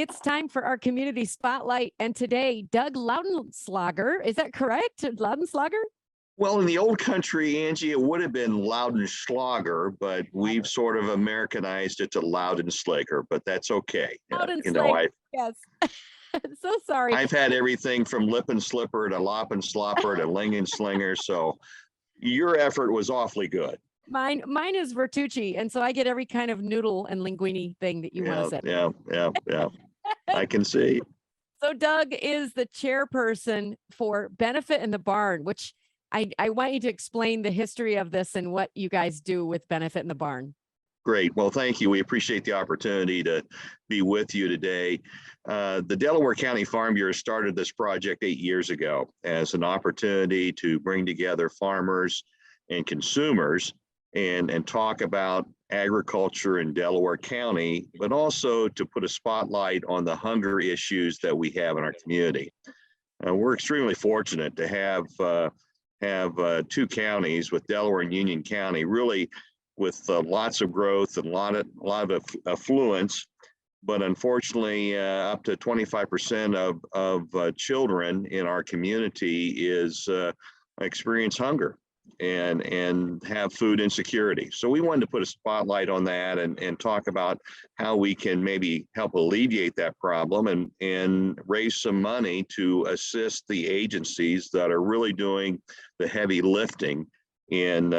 It's time for our community spotlight. And today, Doug Loudenslager, is that correct? Loudenslager? Well, in the old country, Angie, it would have been Loudenslager, but we've sort of Americanized it to Loudenslager, but that's okay. Loudenslager, yes. So sorry. I've had everything from lip and slipper to lop and slopper to ling and slinger. So your effort was awfully good. Mine is Vertucci, and so I get every kind of noodle and linguine thing that you want to say. Yeah. I can see. So Doug is the chairperson for Benefit in the Barn, which I want you to explain the history of this and what you guys do with Benefit in the Barn. Great. Well, thank you. We appreciate the opportunity to be with you today. The Delaware County Farm Bureau started this project 8 years ago as an opportunity to bring together farmers and consumers and talk about agriculture in Delaware County, but also to put a spotlight on the hunger issues that we have in our community. We're extremely fortunate to have two counties with Delaware and Union County, really with lots of growth and a lot of affluence, but unfortunately, up to 25% of children in our community experience hunger and have food insecurity. So we wanted to put a spotlight on that and talk about how we can maybe help alleviate that problem and raise some money to assist the agencies that are really doing the heavy lifting in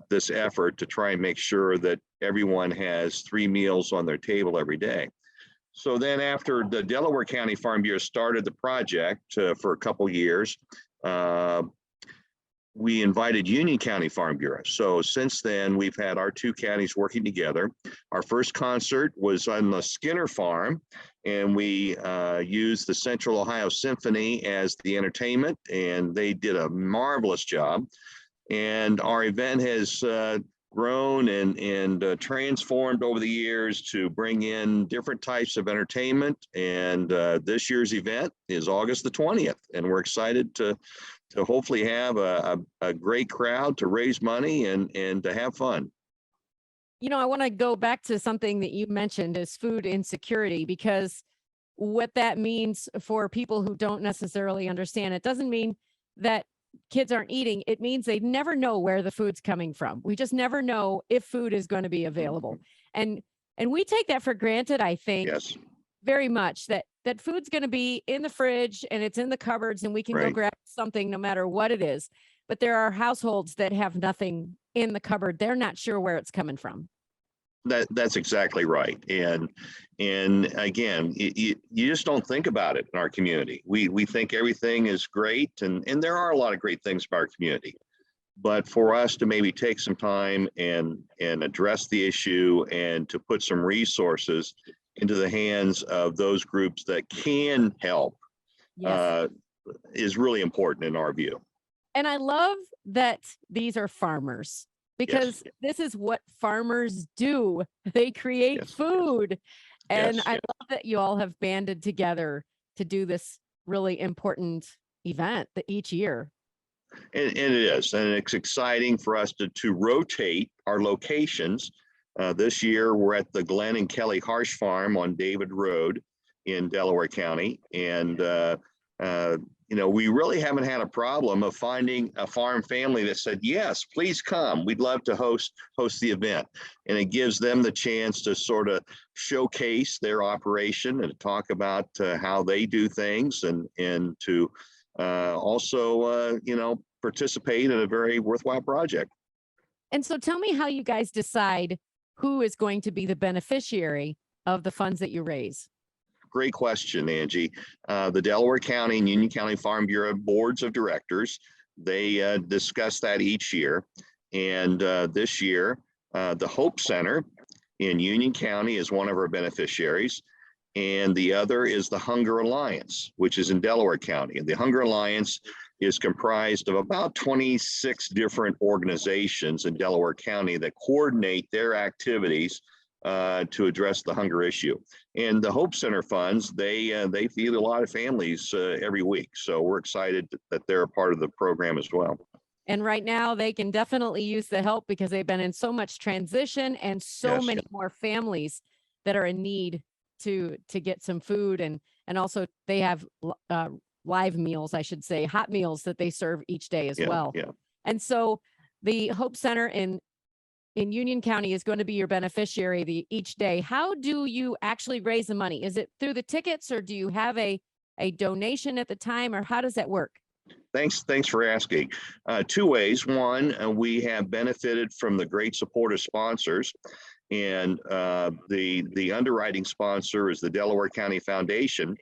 this effort to try and make sure that everyone has 3 meals on their table every day. So then after the Delaware County Farm Bureau started the project for a couple years, we invited Union County Farm Bureau. So since then, we've had our two counties working together. Our first concert was on the Skinner Farm, and we used the Central Ohio Symphony as the entertainment, and they did a marvelous job. And our event has grown and transformed over the years to bring in different types of entertainment. And this year's event is August the 20th, and we're excited to hopefully have a great crowd to raise money and to have fun. You know, I want to go back to something that you mentioned is food insecurity, because what that means for people who don't necessarily understand, it doesn't mean that kids aren't eating. It means they never know where the food's coming from. We just never know if food is going to be available. And we take that for granted, I think. Yes. Very much that food's going to be in the fridge and it's in the cupboards and we can go grab something no matter what it is. But there are households that have nothing in the cupboard. They're not sure where it's coming from. That's exactly right. And again, you just don't think about it in our community. We think everything is great, and there are a lot of great things about our community. But for us to maybe take some time and address the issue and to put some resources into the hands of those groups that can help is really important in our view. And I love that these are farmers, because this is what farmers do. They create food. And I love that you all have banded together to do this really important event each year. And it is, and it's exciting for us to rotate our locations. This year, we're at the Glenn and Kelly Harsh Farm on David Road in Delaware County. And, we really haven't had a problem of finding a farm family that said, yes, please come. We'd love to host the event. And it gives them the chance to sort of showcase their operation and talk about how they do things and to also, participate in a very worthwhile project. And so tell me how you guys decide who is going to be the beneficiary of the funds that you raise. Great question, Angie. The Delaware County and Union County Farm Bureau boards of directors, they discuss that each year. And this year, the Hope Center in Union County is one of our beneficiaries. And the other is the Hunger Alliance, which is in Delaware County. And the Hunger Alliance is comprised of about 26 different organizations in Delaware County that coordinate their activities to address the hunger issue. And the Hope Center funds, they feed a lot of families every week. So we're excited that they're a part of the program as well. And right now they can definitely use the help because they've been in so much transition and so many more families that are in need to get some food, and also they have live meals, I should say, hot meals that they serve each day as well. Yeah. And so the Hope Center in Union County is going to be your beneficiary each day. How do you actually raise the money? Is it through the tickets, or do you have a donation at the time, or how does that work? Thanks for asking. Two ways. One, we have benefited from the great support of sponsors, and the underwriting sponsor is the Delaware County Foundation.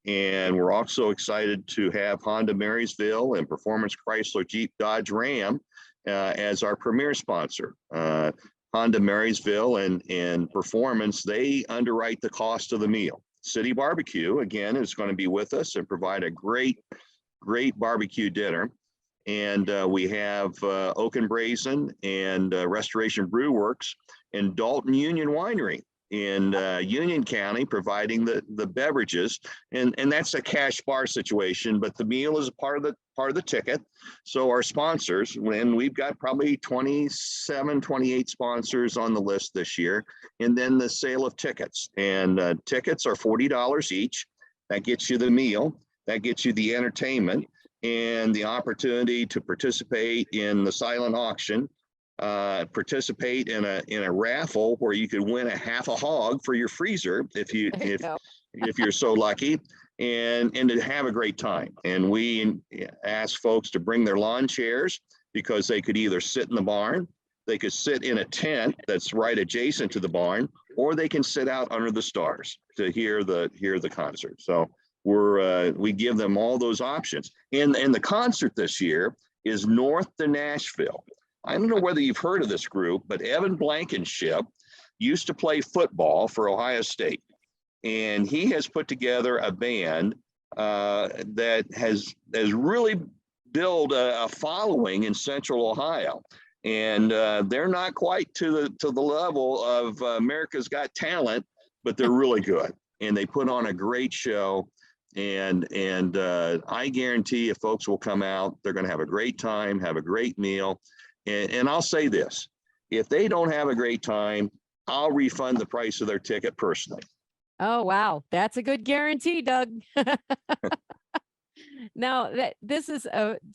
And we're also excited to have Honda Marysville and Performance Chrysler Jeep Dodge Ram as our premier sponsor. Honda Marysville and Performance, they underwrite the cost of the meal. City Barbecue, again, is going to be with us and provide a great barbecue dinner. And we have Oak and Brazen and Restoration Brew Works and Dalton Union Winery in Union County providing the beverages, and that's a cash bar situation, but the meal is a part of the ticket. So our sponsors, when we've got probably 27, 28 sponsors on the list this year, and then the sale of tickets, and tickets are $40 each. That gets you the meal, that gets you the entertainment, and the opportunity to participate in the silent auction, participate in a raffle where you could win a half a hog for your freezer if you're so lucky, and to have a great time. And we ask folks to bring their lawn chairs, because they could either sit in the barn, they could sit in a tent that's right adjacent to the barn, or they can sit out under the stars to hear the concert. So we give them all those options. And the concert this year is North to Nashville. I don't know whether you've heard of this group, but Evan Blankenship used to play football for Ohio State. And he has put together a band that has really built a following in Central Ohio. And they're not quite to the level of America's Got Talent, but they're really good. And they put on a great show. And I guarantee if folks will come out, they're going to have a great time, have a great meal. And I'll say this, if they don't have a great time, I'll refund the price of their ticket personally. Oh, wow. That's a good guarantee, Doug. Now this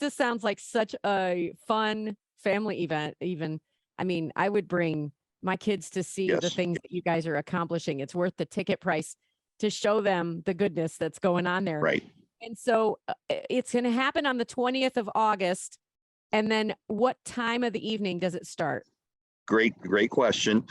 sounds like such a fun family event. Even, I mean, I would bring my kids to see the things that you guys are accomplishing. It's worth the ticket price to show them the goodness that's going on there. Right. And so it's going to happen on the 20th of August. And then what time of the evening does it start? Great question.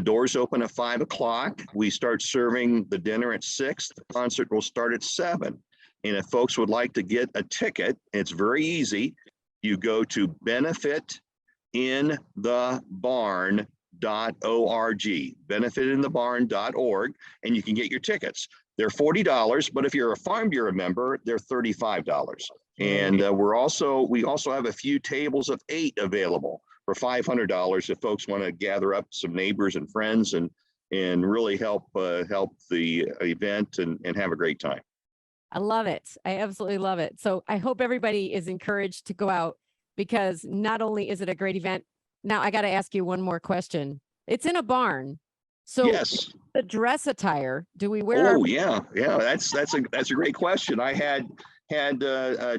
Doors open at 5 o'clock. We start serving the dinner at 6. The concert will start at 7. And if folks would like to get a ticket, it's very easy. You go to benefitinthebarn.org, benefitinthebarn.org, and you can get your tickets. They're $40, but if you're a Farm Bureau member, they're $35. And we also have a few tables of 8 available for $500 if folks want to gather up some neighbors and friends and really help the event and have a great time. I love it. I absolutely love it. So I hope everybody is encouraged to go out, because not only is it a great event. Now I got to ask you one more question. It's in a barn. So yes, the dress attire, do we wear? Oh, yeah. That's a great question. I had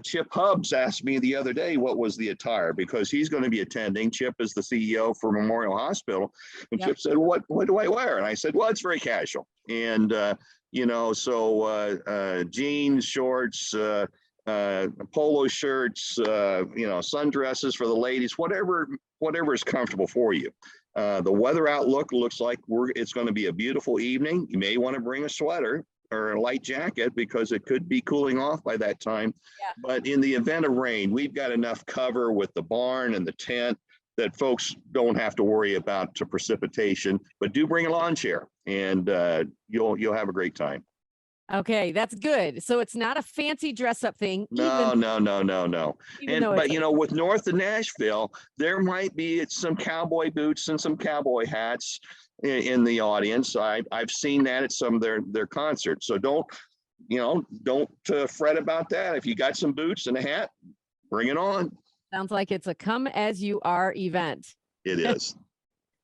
Chip Hubbs ask me the other day what was the attire, because he's going to be attending. Chip is the CEO for Memorial Hospital, and Chip said, "What do I wear?" And I said, "Well, it's very casual, and jeans, shorts, polo shirts, sundresses for the ladies, whatever is comfortable for you." The weather outlook looks like it's going to be a beautiful evening. You may want to bring a sweater or a light jacket, because it could be cooling off by that time. Yeah. But in the event of rain, we've got enough cover with the barn and the tent that folks don't have to worry about precipitation. But do bring a lawn chair, and you'll have a great time. Okay, that's good. So it's not a fancy dress up thing. No. But with North to Nashville, there might be some cowboy boots and some cowboy hats in the audience. I've seen that at some of their concerts. So don't fret about that. If you got some boots and a hat, bring it on. Sounds like it's a come as you are event. It is.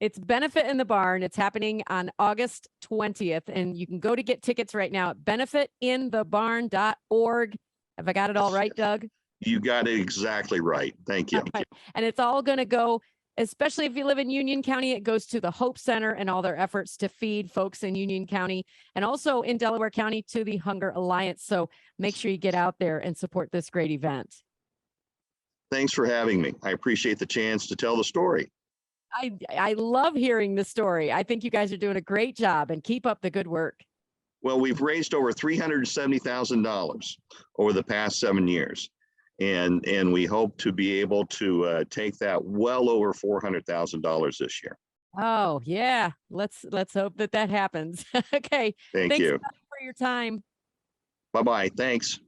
It's Benefit in the Barn. It's happening on August 20th, and you can go to get tickets right now at benefitinthebarn.org. Have I got it all right, Doug? You got it exactly right. Thank you. Right. And it's all going to go, especially if you live in Union County, it goes to the Hope Center and all their efforts to feed folks in Union County and also in Delaware County to the Hunger Alliance. So make sure you get out there and support this great event. Thanks for having me. I appreciate the chance to tell the story. I love hearing the story. I think you guys are doing a great job, and keep up the good work. Well, we've raised over $370,000 over the past 7 years. And we hope to be able to take that well over $400,000 this year. Oh, yeah. Let's hope that happens. Okay. Thank Thanks you. for your time. Bye-bye. Thanks.